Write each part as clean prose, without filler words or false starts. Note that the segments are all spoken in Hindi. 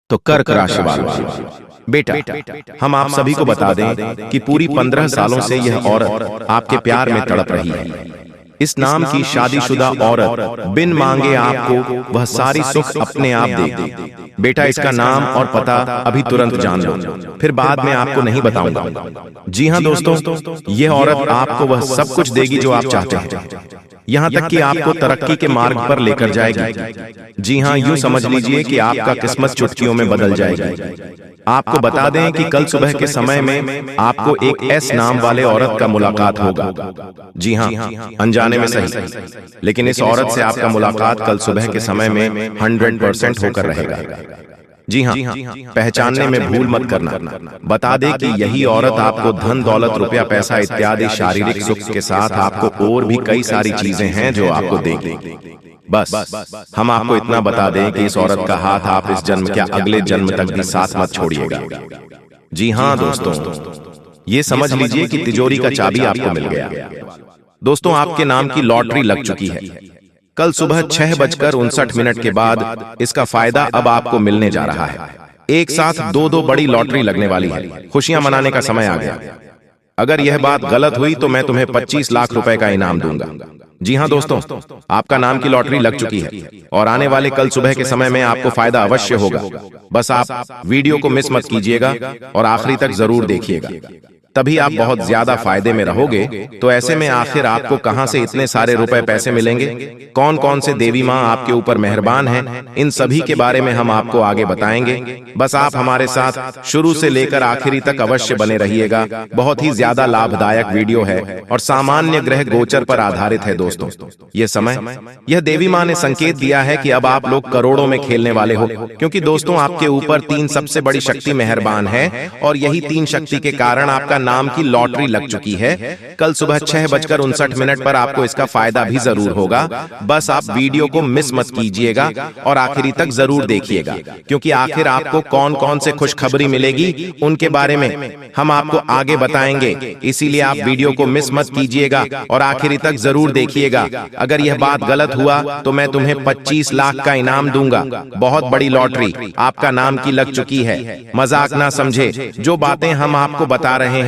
तो कर्क राशि वालों, बेटा हम आप सभी को बता दें कि पूरी 15 सालों से यह औरत आपके प्यार में तड़प रही है। इस नाम की शादीशुदा औरत बिन मांगे आपको वह सारी सुख अपने आप देगी। बेटा इसका नाम और पता अभी तुरंत जान लो, फिर बाद में आपको नहीं बताऊंगा। जी हाँ दोस्तों, यह औरत आपको वह सब कुछ देगी जो आप चाहते हैं, यहाँ तक कि आपको तरक्की के मार्ग पर लेकर जाएगी। जी हाँ, यूं समझ लीजिए कि आपका किस्मत चुटकियों में बदल जाएगी। आपको बता दें कि कल सुबह के समय में आपको एक एस नाम वाले औरत का मुलाकात होगा। जी हाँ, अनजाने में सही, लेकिन इस औरत से आपका मुलाकात कल सुबह के समय में 100% होकर रहेगा। जी हाँ, पहचानने में भूल मत करना। बता दे कि यही औरत आपको धन दौलत रुपया पैसा इत्यादि शारीरिक सुख के साथ आपको और भी कई सारी चीजें हैं जो आपको देगी। बस हम आपको इतना बता दें कि इस औरत का हाथ आप इस जन्म क्या अगले जन्म तक भी साथ मत छोड़िएगा। जी हाँ दोस्तों, ये समझ लीजिए कि तिजोरी का चाबी आपको मिल गया। दोस्तों, आपके नाम की लॉटरी लग चुकी है। कल सुबह 6:59 के बाद इसका फायदा अब आपको मिलने जा रहा है। एक साथ दो बड़ी लॉटरी लगने वाली है। खुशियां मनाने का समय आ गया। अगर यह बात गलत हुई तो मैं तुम्हें 25 लाख रुपए का इनाम दूंगा। जी हाँ दोस्तों, आपका नाम की लॉटरी लग चुकी है और आने वाले कल सुबह के समय में आपको फायदा अवश्य होगा। बस आप वीडियो को मिस मत कीजिएगा और आखिरी तक जरूर देखिएगा, तभी आप बहुत ज्यादा फायदे में रहोगे। तो ऐसे में आखिर आपको कहां से इतने सारे रुपए पैसे मिलेंगे, कौन कौन से देवी मां आपके ऊपर मेहरबान हैं, इन सभी के बारे में हम आपको आगे बताएंगे। बस आप हमारे साथ शुरू से लेकर आखिरी तक अवश्य बने रहिएगा। बहुत ही ज्यादा लाभदायक वीडियो है और सामान्य ग्रह गोचर पर आधारित है। दोस्तों, यह समय, यह देवी मां ने संकेत दिया है कि अब आप लोग करोड़ों में खेलने वाले हो, क्योंकि दोस्तों आपके ऊपर 3 सबसे बड़ी शक्ति मेहरबान है और यही 3 शक्ति के कारण आपका नाम की लॉटरी लग चुकी है। कल सुबह 6:59 पर आपको इसका फायदा भी जरूर होगा। बस आप वीडियो को मिस मत कीजिएगा और आखिरी तक जरूर देखिएगा, क्योंकि आखिर आपको कौन कौन से खुशखबरी मिलेगी उनके बारे में हम आपको आगे बताएंगे। इसीलिए आप वीडियो को मिस मत कीजिएगा और आखिरी तक जरूर देखिएगा। अगर यह बात गलत हुआ तो मैं तुम्हें 25 लाख का इनाम दूंगा। बहुत बड़ी लॉटरी आपका नाम की लग चुकी है। मजाक ना समझे, जो बातें हम आपको बता रहे हैं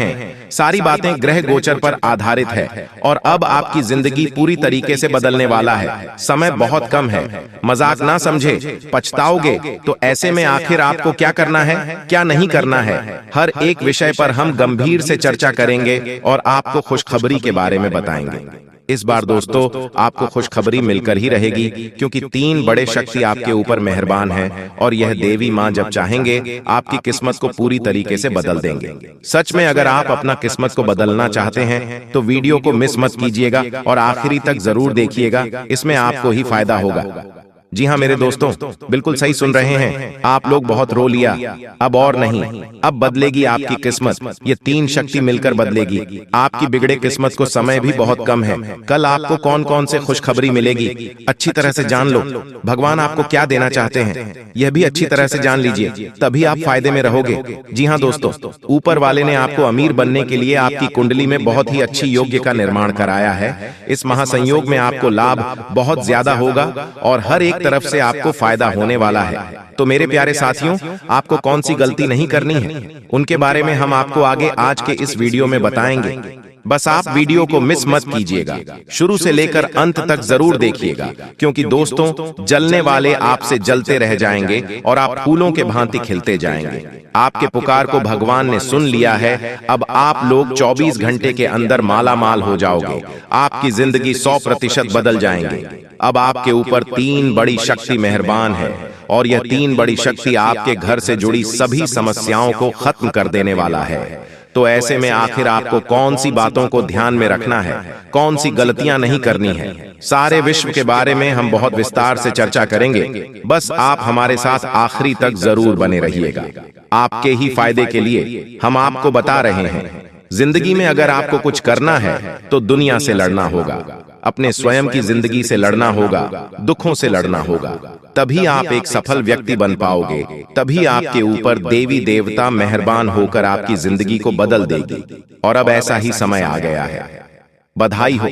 सारी बातें ग्रह गोचर पर आधारित है और अब आपकी जिंदगी पूरी तरीके से बदलने वाला है। समय बहुत कम है, मजाक ना समझे, पछताओगे। तो ऐसे में आखिर आपको क्या करना है, क्या नहीं करना है, हर एक विषय पर हम गंभीर से चर्चा करेंगे और आपको खुशखबरी के बारे में बताएंगे। इस बार दोस्तों आपको खुशखबरी मिलकर ही रहेगी, क्योंकि 3 बड़े शक्ति आपके ऊपर मेहरबान हैं और यह देवी मां जब चाहेंगे आपकी किस्मत को पूरी तरीके से बदल देंगे। सच में अगर आप अपना किस्मत को बदलना चाहते हैं तो वीडियो को मिस मत कीजिएगा और आखिरी तक जरूर देखिएगा, इसमें आपको ही फायदा होगा। जी हाँ मेरे दोस्तों, बिल्कुल सही सुन रहे हैं आप लोग। बहुत रो लिया, अब और नहीं, अब बदलेगी आपकी किस्मत। ये 3 शक्ति मिलकर बदलेगी आपकी बिगड़े किस्मत को। समय भी बहुत कम है। कल आपको कौन कौन से खुशखबरी मिलेगी अच्छी तरह से जान लो। भगवान आपको क्या देना चाहते हैं यह भी अच्छी तरह से जान लीजिए, तभी आप फायदे में रहोगे। जी हाँ दोस्तों, ऊपर वाले ने आपको अमीर बनने के लिए आपकी कुंडली में बहुत ही अच्छी योग्य का निर्माण कराया है। इस महासंयोग में आपको लाभ बहुत ज्यादा होगा और हर एक तरफ से आपको फायदा होने वाला है। तो मेरे प्यारे साथियों, आपको कौन सी गलती नहीं करनी है उनके बारे में हम आपको आगे आज के इस वीडियो में बताएंगे। बस आप वीडियो को मिस मत कीजिएगा, शुरू से लेकर अंत तक जरूर देखिएगा, क्योंकि दोस्तों जलने वाले आपसे जलते रह जाएंगे और आप फूलों के भांति खिलते जाएंगे। आपके पुकार को भगवान ने सुन लिया है। अब आप लोग 24 घंटे के अंदर माला माल हो जाओगे। आपकी जिंदगी 100% बदल जाएंगे। अब आपके ऊपर 3 बड़ी शक्ति मेहरबान है और यह 3 बड़ी शक्ति आपके घर से जुड़ी सभी समस्याओं को खत्म कर देने वाला है। तो ऐसे में आखिर आपको कौन सी बातों को ध्यान में रखना है, कौन सी गलतियां नहीं करनी है, सारे विश्व के बारे में हम बहुत विस्तार से चर्चा करेंगे। बस आप हमारे साथ आखिरी तक जरूर बने रहिएगा। आपके ही फायदे के लिए हम आपको बता रहे हैं। जिंदगी में अगर आपको कुछ करना है तो दुनिया से लड़ना होगा, अपने स्वयं की जिंदगी से लड़ना होगा, दुखों से लड़ना होगा, तभी आप एक सफल व्यक्ति बन पाओगे। तभी आपके ऊपर देवी देवता मेहरबान होकर आपकी जिंदगी को बदल देगी। और अब ऐसा ही समय आ गया है। बधाई हो,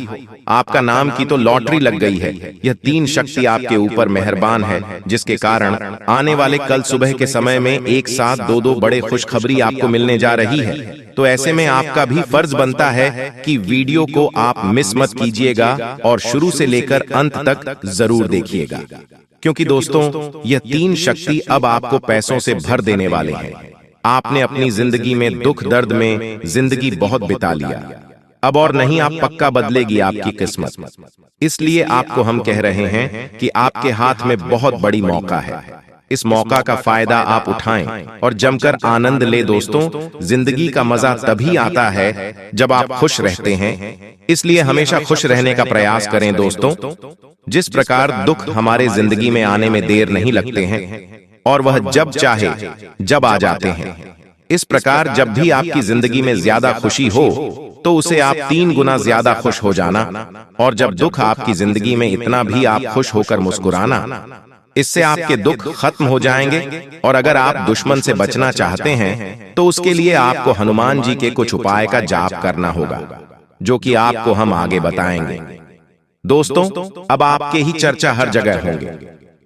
आपका नाम की तो लॉटरी लग गई है। यह 3 शक्ति आपके ऊपर मेहरबान है, जिसके कारण आने वाले कल सुबह के समय में एक साथ 2 बड़े खुशखबरी आपको मिलने जा रही है। तो ऐसे में आपका भी फर्ज बनता है कि वीडियो को आप मिस मत कीजिएगा और शुरू से लेकर अंत तक जरूर देखिएगा, क्योंकि दोस्तों यह 3 शक्ति अब आपको पैसों से भर देने वाले हैं। आपने अपनी जिंदगी में दुख दर्द में जिंदगी बहुत बिता लिया, अब और नहीं आप पक्का बदलेगी आपकी किस्मत। इसलिए आपको हम कह रहे हैं कि आपके हाथ में बहुत बड़ी मौका है। इस मौका का फायदा आप उठाएं और जमकर आनंद ले दोस्तों। जिंदगी का मजा तभी आता है जब आप खुश रहते हैं, इसलिए हमेशा खुश रहने का प्रयास करें दोस्तों। जिस प्रकार दुख हमारे जिंदगी में आने में देर नहीं लगते हैं और वह जब चाहे जब आ जाते हैं, इस प्रकार जब भी आपकी जिंदगी में ज्यादा खुशी हो तो उसे आप 3 गुना ज्यादा खुश हो जाना, और जब दुख आपकी जिंदगी में इतना भी आप खुश होकर मुस्कुराना। इससे आपके दुख खत्म हो जाएंगे। और अगर आप दुश्मन से बचना चाहते हैं तो उसके लिए आपको हनुमान जी के कुछ उपाय का जाप करना होगा, जो कि आपको हम आगे बताएंगे। दोस्तों अब आपके ही चर्चा हर जगह होंगे,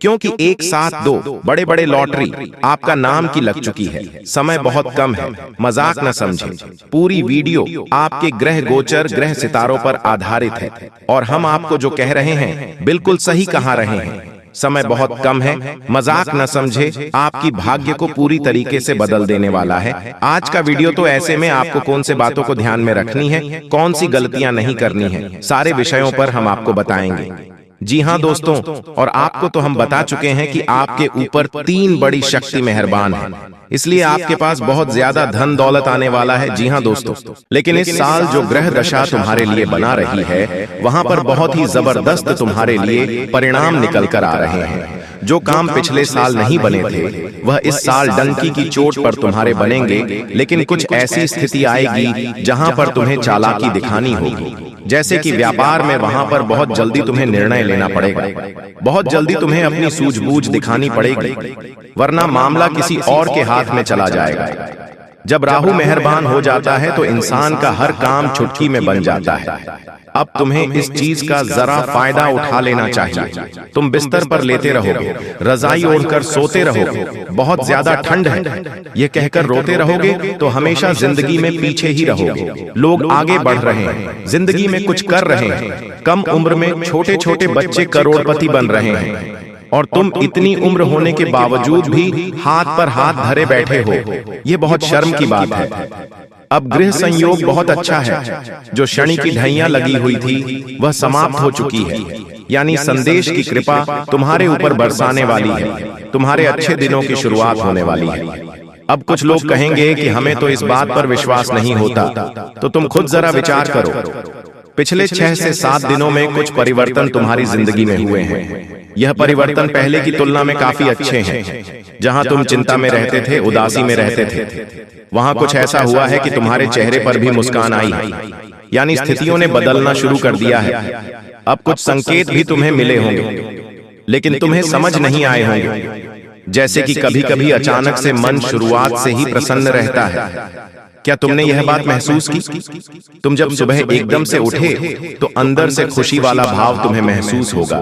क्योंकि एक साथ 2 बड़े बड़े लॉटरी आपका नाम की लग चुकी है। समय बहुत कम है, मजाक न समझें। पूरी वीडियो आपके ग्रह गोचर ग्रह सितारों पर आधारित है, और हम आपको जो कह रहे हैं बिल्कुल सही कहा रहे हैं। समय बहुत कम है, मजाक न समझे। आपकी भाग्य को पूरी तरीके से बदल देने वाला है आज का वीडियो। तो ऐसे में आपको कौन से बातों को ध्यान में रखनी है, कौन सी गलतियां नहीं करनी है, सारे विषयों पर हम आपको बताएंगे। जी हाँ दोस्तों, और आपको तो हम बता चुके हैं कि आपके ऊपर 3 बड़ी शक्ति मेहरबान है, इसलिए आपके पास बहुत ज्यादा धन दौलत आने वाला है। जी हाँ दोस्तों, लेकिन इस साल जो ग्रह दशा तुम्हारे लिए बना रही है, वहां पर बहुत ही जबरदस्त तुम्हारे लिए परिणाम निकल कर आ रहे हैं। जो काम पिछले साल नहीं बने थे, वह इस साल डंकी की चोट पर तुम्हारे बनेंगे। लेकिन कुछ ऐसी स्थिति आएगी जहां पर तुम्हें चालाकी दिखानी होगी, जैसे कि व्यापार में, वहां पर बहुत जल्दी तुम्हें निर्णय लेना पड़ेगा, बहुत जल्दी तुम्हें अपनी सूझबूझ दिखानी पड़ेगी, वरना मामला किसी और के हाथ में चला जाएगा। जब राहु मेहरबान हो जाता है तो इंसान का हर काम चुटकी में बन जाता है। अब तुम्हें इस चीज का जरा फायदा उठा लेना चाहिए। तुम बिस्तर पर लेटे रहोगे, रजाई ओढ़कर सोते रहोगे, बहुत ज्यादा ठंड है ये कहकर रोते रहोगे तो हमेशा जिंदगी में पीछे ही रहोगे। लोग आगे बढ़ रहे हैं, जिंदगी में कुछ कर रहे हैं, कम उम्र में छोटे छोटे बच्चे करोड़पति बन रहे हैं, और तुम इतनी उम्र होने के बावजूद भी हाथ पर हाथ धरे बैठे हो। ये बहुत शर्म की बात है। अब गृह संयोग बहुत अच्छा है। जो शनि की ढैया लगी हुई थी वह समाप्त हो चुकी है, यानी संदेश की कृपा तुम्हारे ऊपर बरसाने वाली है। तुम्हारे अच्छे दिनों की शुरुआत होने वाली है। अब कुछ लोग कहेंगे कि हमें तो इस बात पर विश्वास नहीं होता, तो तुम खुद जरा विचार करो। पिछले 6 से 7 दिनों में कुछ परिवर्तन तुम्हारी जिंदगी में हुए हैं। यह परिवर्तन पहले की तुलना में काफी अच्छे हैं। जहां तुम चिंता में रहते थे, उदासी में रहते थे, वहां कुछ ऐसा हुआ है कि तुम्हारे चेहरे पर भी मुस्कान आई है, यानी स्थितियों ने बदलना शुरू कर दिया है। अब कुछ संकेत भी तुम्हें मिले होंगे, लेकिन तुम्हें समझ नहीं आए होंगे। जैसे कि कभी कभी अचानक से मन शुरुआत से ही प्रसन्न रहता है। क्या तुमने यह बात महसूस की? तुम जब सुबह एकदम से उठे तो अंदर से खुशी वाला भाव तुम्हें महसूस होगा।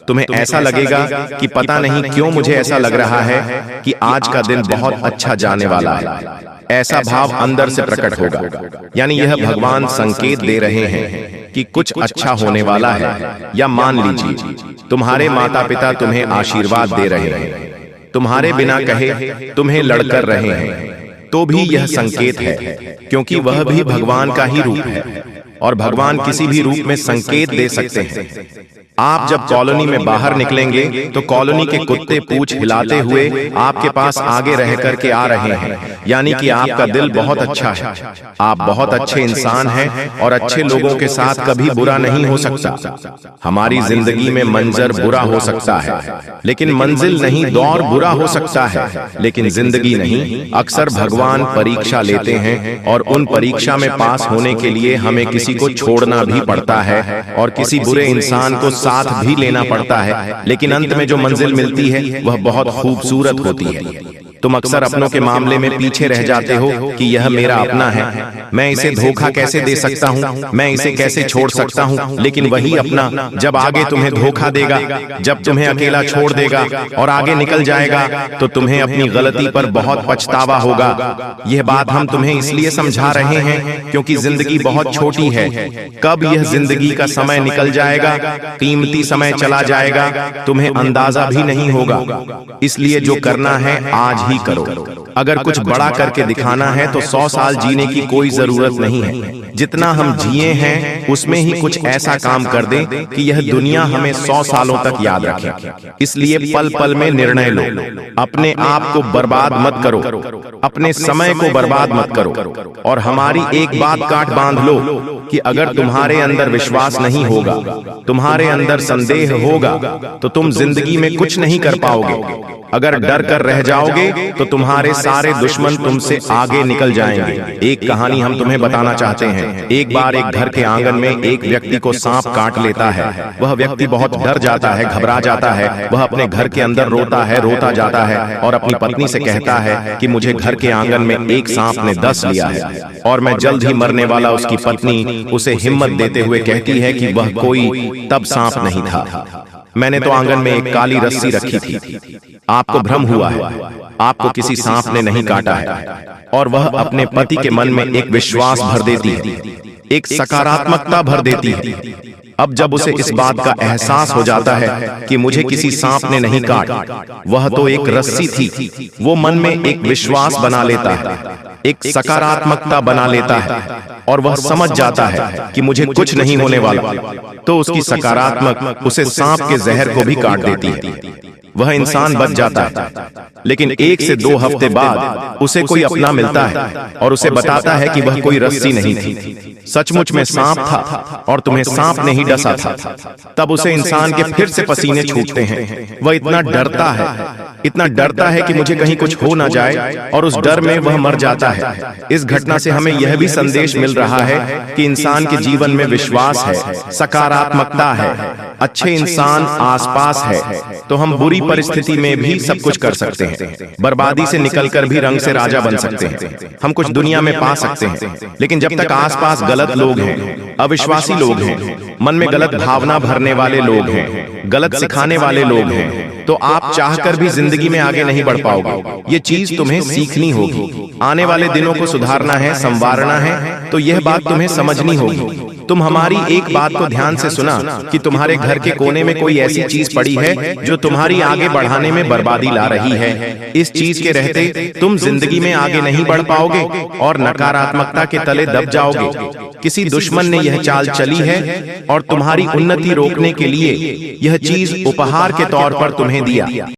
तुम्हें ऐसा लगेगा कि पता नहीं क्यों मुझे ऐसा लग रहा है कि आज का दिन बहुत अच्छा जाने वाला है। ऐसा भाव अंदर से प्रकट होगा, यानी यह भगवान संकेत दे रहे हैं कि कुछ अच्छा होने वाला है। या मान लीजिए तुम्हारे माता पिता तुम्हें आशीर्वाद दे रहे हैं, तुम्हारे बिना कहे तुम्हें लड़कर रहे हैं, तो भी यह संकेत है, क्योंकि वह भी भगवान का ही रूप है, और भगवान किसी भी रूप में संकेत दे सकते हैं। आप जब कॉलोनी में बाहर निकलेंगे तो कॉलोनी के कुत्ते पूंछ हिलाते हुए आपके पास आगे रह करके आ रहे हैं, यानी कि आपका दिल बहुत अच्छा है। आप बहुत अच्छे इंसान हैं और अच्छे लोगों के साथ कभी बुरा नहीं हो सकता। हमारी जिंदगी में मंजर बुरा हो सकता है, लेकिन मंजिल नहीं, दौर बुरा हो सकता है, लेकिन जिंदगी नहीं। अक्सर भगवान परीक्षा लेते हैं और उन परीक्षा में पास होने के लिए हमें किसी को छोड़ना भी पड़ता है और किसी बुरे इंसान को साथ भी लेना पड़ता है, लेकिन अंत में जो मंजिल मिलती है वह बहुत खूबसूरत होती है। तुम अक्सर अपनों के मामले में पीछे रह जाते हो कि यह मेरा अपना है, मैं इसे धोखा कैसे दे सकता हूँ, मैं इसे कैसे छोड़ सकता हूँ। लेकिन वही अपना जब आगे तुम्हें धोखा देगा, जब तुम्हें अकेला छोड़ देगा और आगे निकल जाएगा, तो तुम्हें अपनी गलती पर बहुत पछतावा होगा। यह बात हम तुम्हें इसलिए समझा रहे हैं क्योंकि जिंदगी बहुत छोटी है। कब यह जिंदगी का समय निकल जाएगा, कीमती समय चला जाएगा, तुम्हें अंदाजा भी नहीं होगा। इसलिए जो करना है आज ही करो। अगर कुछ बड़ा करके दिखाना है तो 100 साल जीने की कोई जरूरत नहीं है। जितना हम जिए हैं उसमें ही कुछ ऐसा काम कर दें कि यह दुनिया हमें 100 सालों तक याद रखे। इसलिए पल पल में निर्णय लो। अपने आप को बर्बाद मत करो, अपने समय को बर्बाद मत करो। और हमारी एक बात काट बांध लो कि अगर तुम्हारे अंदर विश्वास नहीं होगा, तुम्हारे अंदर संदेह होगा, तो तुम जिंदगी में कुछ नहीं कर पाओगे। अगर डर कर रह जाओगे तो तुम्हारे सारे दुश्मन तुमसे आगे निकल जाएंगे। एक कहानी हम तुम्हें बताना चाहते हैं। एक बार एक घर के आंगन में एक व्यक्ति को सांप काट लेता है। वह व्यक्ति बहुत डर जाता है, घबरा जाता है। वह अपने घर के अंदर रोता है, रोता जाता है और अपनी पत्नी से कहता है कि मुझे घर के आंगन में एक सांप ने डस लिया है और मैं जल्द ही मरने वाला। उसकी पत्नी उसे हिम्मत देते हुए कहती है कि वह कोई तब सांप नहीं था, मैंने तो आंगन में एक काली रस्सी रखी थी। आपको भ्रम हुआ है, आपको किसी सांप ने नहीं काटा है। और वह अपने पति के मन में एक विश्वास भर देती है, एक सकारात्मकता भर देती है। अब जब उसे इस बात का एहसास हो जाता है कि मुझे किसी सांप ने नहीं काटा, वह तो एक रस्सी थी, वो मन में एक विश्वास बना लेता है, एक सकारात्मकता बना लेता है और वह समझ जाता है कि मुझे कुछ नहीं होने वाला। तो उसकी सकारात्मक उसे सांप के जहर को भी काट देती है। वह इंसान बच जाता है। लेकिन 1 से 2 हफ्ते बाद उसे कोई अपना मिलता है और उसे बताता है कि वह कोई रस्सी नहीं थी, सचमुच में सांप था और तुम्हें सांप ने ही डसा था। तब उसे इंसान के फिर से पसीने छूटते हैं। वह इतना डरता है, इतना डरता है कि मुझे कहीं कुछ हो ना जाए और उस डर में वह मर जाता है। इस घटना से हमें यह भी संदेश मिल रहा है कि इंसान के जीवन में विश्वास है, सकारात्मकता है, अच्छे इंसान आसपास है, तो हम बुरी परिस्थिति में भी सब कुछ कर सकते हैं। बर्बादी से निकलकर भी रंग से राजा बन सकते हैं। हम कुछ दुनिया में पा सकते हैं। लेकिन जब तक आसपास गलत लोग हैं, अविश्वासी लोग हैं, मन में गलत भावना भरने वाले लोग हैं, गलत सिखाने वाले लोग हैं, तो आप चाहकर भी जिंदगी में आगे नहीं बढ़ पाओगे। ये चीज तुम्हें सीखनी होगी। आने वाले दिनों को सुधारना है, संवारना है, तो यह बात तुम्हें समझनी होगी। तुम हमारी एक बात को ध्यान से सुना कि तुम्हारे घर के कोने में कोई ऐसी चीज पड़ी है जो तुम्हारी आगे बढ़ाने में बर्बादी ला रही है। इस चीज के रहते तुम जिंदगी में आगे नहीं बढ़ पाओगे और नकारात्मकता के तले दब जाओगे। किसी दुश्मन ने यह चाल चली है और तुम्हारी उन्नति रोकने के लिए यह चीज उपहार के तौर पर तुम्हें दिया।